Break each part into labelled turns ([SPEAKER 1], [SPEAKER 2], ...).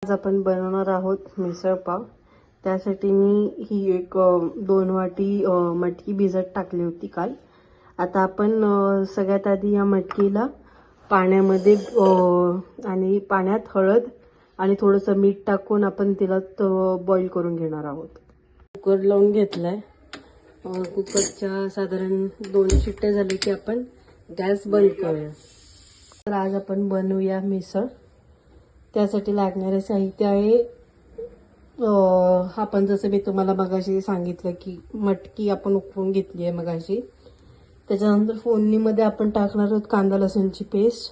[SPEAKER 1] आज आपण बनवणार आहोत मिसळ पाव। त्यासाठी मी ही एक 2 वाटी मटकी भिजत टाकली होती काल। आता आपण सगळ्यात आधी या मटकीला पाण्यामध्ये आणि पाण्यात हळद आणि थोडंसं मीठ टाकून आपण तिला बॉईल करून घेणार आहोत। कुकर लावून घेतलाय। कुकरच्या साधारण 2 शिट्ट्या झाले की आपण गॅस बंद करूया। तर आज आपण बनवूया मिसळ। त्यासाठी लागणारे साहित्य आहे आपण जसं मी तुम्हाला मगाशी सांगितलं की मटकी आपण उकळून घेतली आहे मगाशी। त्याच्यानंतर फोडणीमध्ये आपण टाकणार आहोत कांदा लसूणची पेस्ट,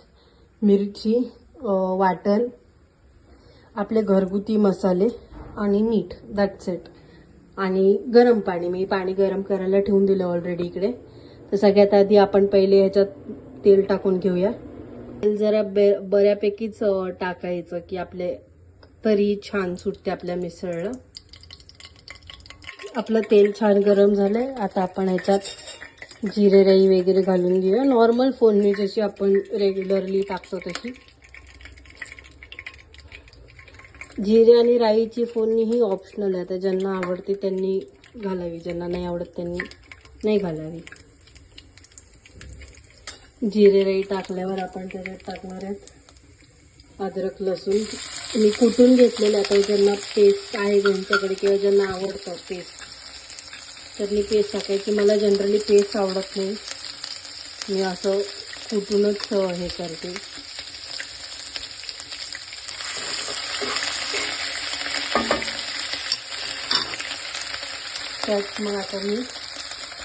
[SPEAKER 1] मिरची, वाटण, आपले घरगुती मसाले आणि मीठ, दॅट्स इट। आणि गरम पाणी, मी पाणी गरम करायला ठेवून दिलं ऑलरेडी इकडे। तर सगळ्यात आधी आपण पहिले ह्याच्यात तेल टाकून घेऊया। तेल जरा बऱ्यापैकीच टाकायचं की आपले तरी छान सुटते आपल्या मिसळला। आपलं तेल छान गरम झालंय। आता आपण ह्याच्यात जिरे राई वगैरे घालून घेऊया। नॉर्मल फोडणी जशी आपण रेग्युलरली टाकतो तशी। जिरे आणि राईची फोडणी ही ऑप्शनल आहे। आता ज्यांना आवडते त्यांनी घालावी, ज्यांना नाही आवडत त्यांनी नाही घालावी। जिरे राई टाकल्यावर आपण त्याच्यात टाकणार आहेत अद्रक लसूण। मी कुटून घेतलेलं। आता ज्यांना पेस्ट आहे ज्यांच्याकडे किंवा ज्यांना आवडतं पेस्ट तर मी पेस्ट टाकायची। मला जनरली पेस्ट आवडत नाही, मी असं कुटूनच हे करते। त्यात मग आता मी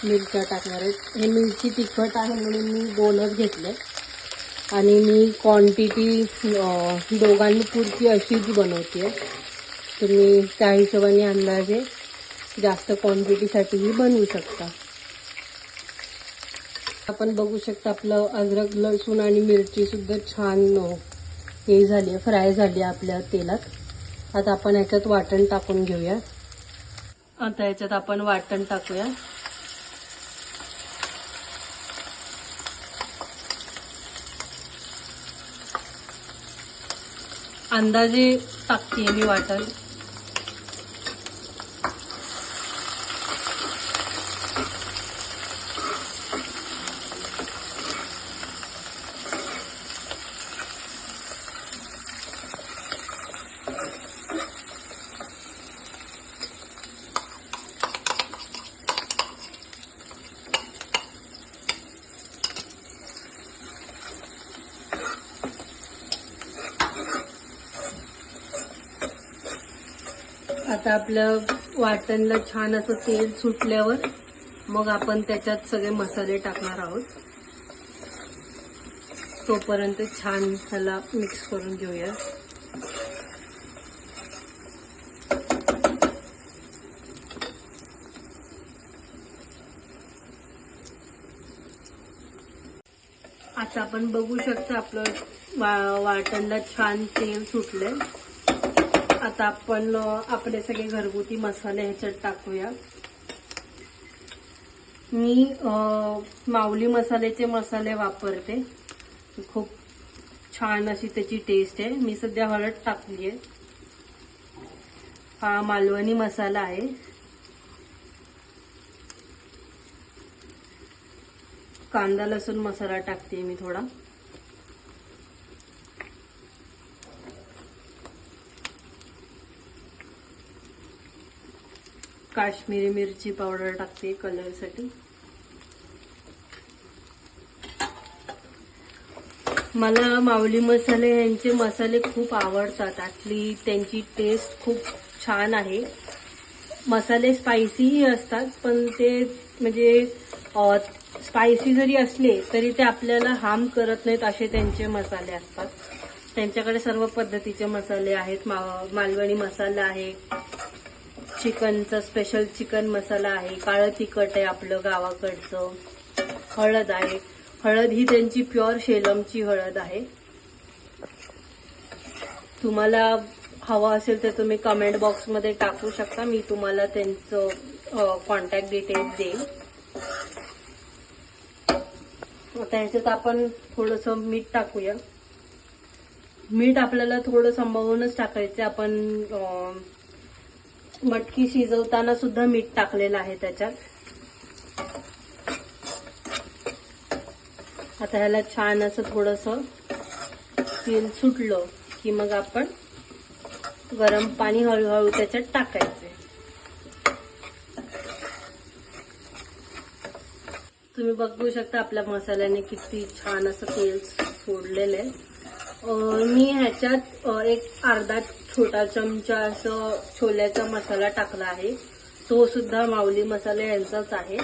[SPEAKER 1] मिरच्या टाकणार आहेत। हे मिरची तिखट आहे म्हणून मी 2च घेतले आणि मी क्वांटिटी दोघांनी पुरती अशीच बनवते। तुम्ही त्या हिशोबाने अंदाजे जास्त क्वांटिटीसाठीही बनवू शकता। आपण बघू शकता आपलं अद्रक लसूण आणि मिरची सुद्धा छान हे झाली, फ्राय झाली आपल्या तेलात। आता आपण ह्याच्यात वाटण टाकून घेऊया। आता ह्याच्यात आपण वाटण टाकूया। अंदाजे टाकते मी वाटण। आता आपलं वाटणला छान असं तेल सुटल्यावर मग आपण त्याच्यात सगळे मसाले टाकणार आहोत। तोपर्यंत छान त्याला मिक्स करून घेऊया। आता आपण बघू शकता आपलं वाटणला छान तेल सुटलंय। आता आपण आपले सगळे घरगुती मसाले ह्याच्यात टाकूया। मी माऊली मसाल्याचे मसाले वापरते, खूप छान अशी त्याची टेस्ट आहे। मी सध्या हळद टाकली आहे। हा मालवणी मसाला आहे। कांदा लसूण मसाला टाकते मी थोडा। काश्मीरी मिरची पावडर टाकते कलरसाठी। मला माऊली मसाले यांचे मसाले खूप आवडतात। ॲक्च्युली त्यांची टेस्ट खूप छान आहे। मसाले स्पायसीही असतात पण ते म्हणजे स्पायसी जरी असले तरी ते आपल्याला हार्म करत नाहीत असे त्यांचे मसाले असतात। त्यांच्याकडे सर्व पद्धतीचे मसाले आहेत। मालवणी मसाला आहे, चिकनचा स्पेशल चिकन मसाला आहे, काळं तिखट आहे आपलं गावाकडचं, हळद आहे। हळद ही त्यांची प्युअर शेलमची हळद आहे। तुम्हाला हवा असेल तर तुम्ही कमेंट बॉक्समध्ये टाकू शकता, मी तुम्हाला त्यांचं कॉन्टॅक्ट डिटेल्स देईन। आता ह्याच्यात आपण थोडंसं मीठ टाकूया। मीठ आपल्याला थोडं सांभाळूनच टाकायचं. आपण मटकी शिजवताना सुद्धा मीठ टाकलेलं आहे त्याच्यात. आता ह्याला छान असं थोडंसं तेल सुटलं की मग आपण गरम पाणी हळूहळू त्याच्यात टाकायचे. तुम्ही बघू शकता आपल्या मसाल्याने किती छान असं तेल सोडलेलं आहे. मी ह्याच्यात एक अर्धा छोटा चमचा असं छोल्याचा मसाला टाकला आहे. तो सुद्धा माऊली मसाला यांचाच आहे.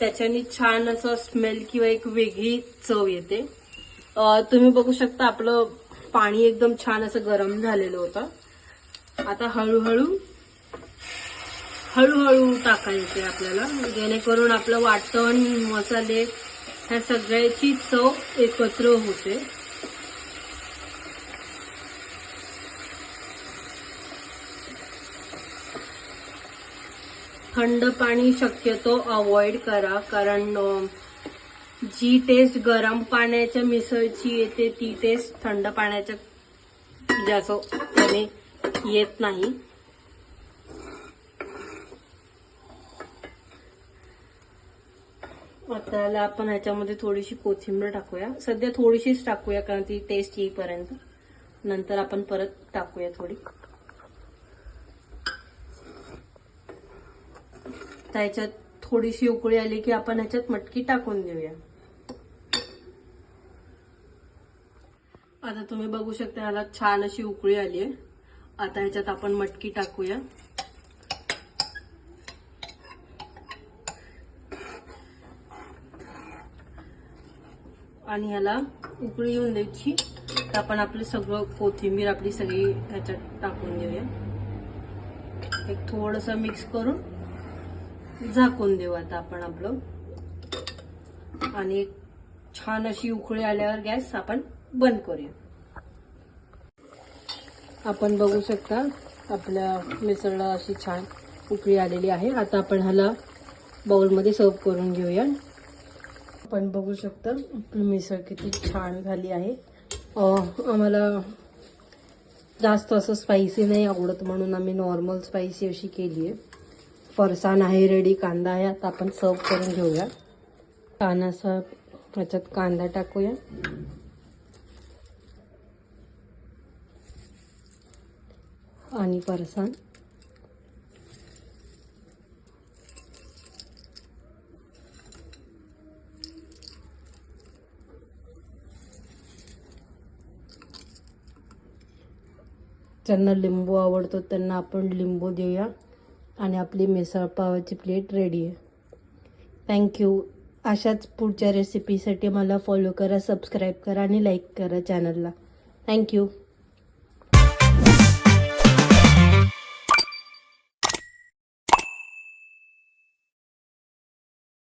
[SPEAKER 1] त्याच्याने छान असं स्मेल किंवा एक वेगळी चव येते. तुम्ही बघू शकता आपलं पाणी एकदम छान असं गरम झालेलं होतं. आता हळूहळू टाकायचे आपल्याला, जेणेकरून आपलं वाटण मसाले ह्या सगळ्याची चव एकत्र होते. थंड पाणी शक्यतो अवॉइड करा, कारण जी टेस्ट गरम पाण्याच्या मिसळची येते ती टेस्ट थंड पाण्याच्या जास्त त्याने येत नाही. आता आपण ह्याच्यामध्ये थोडीशी कोथिंबीर टाकूया. सध्या थोडीशीच टाकूया कारण ती टेस्ट येईपर्यंत. नंतर आपण परत टाकूया थोडी. त्याच्यात थोडीशी उकळी आली की आपण ह्याच्यात मटकी टाकून देऊया. आता तुम्ही बघू शकता ह्याला छान अशी उकळी आली आहे. आता ह्याच्यात आपण मटकी टाकूया. आणि ह्याला उकळी येऊन द्यायची. तर आपण आपलं सगळं कोथिंबीर आपली सगळी ह्याच्यात टाकून देऊया. एक थोडंसं मिक्स करून झाकून देऊ आता आपण आपलं. आणि छान अशी उकळी आल्यावर गॅस आपण बंद करूया. आपण बघू शकता आपल्या मिसळला अशी छान उकळी आलेली आहे. आता आपण ह्याला बाउलमध्ये सर्व करून घेऊया. आपण बघू शकता आपली मिसळ किती छान झाली आहे. आम्हाला जास्त असं स्पायसी नाही आवडत म्हणून आम्ही नॉर्मल स्पायसी अशी केली आहे. फरसाण आहे रेडी, कांदा आहे. आता आपण सर्व करून घेऊया. छान असा ह्याच्यात कांदा टाकूया. आणि फरसाण. ज्यांना लिंबू आवडतो त्यांना आपण लिंबू देऊया. आणि आपली मिसळ पावाची प्लेट रेडी आहे. थँक्यू. अशाच पुढच्या रेसिपीसाठी मला फॉलो करा, सबस्क्राईब करा आणि लाईक करा चॅनलला. थँक्यू.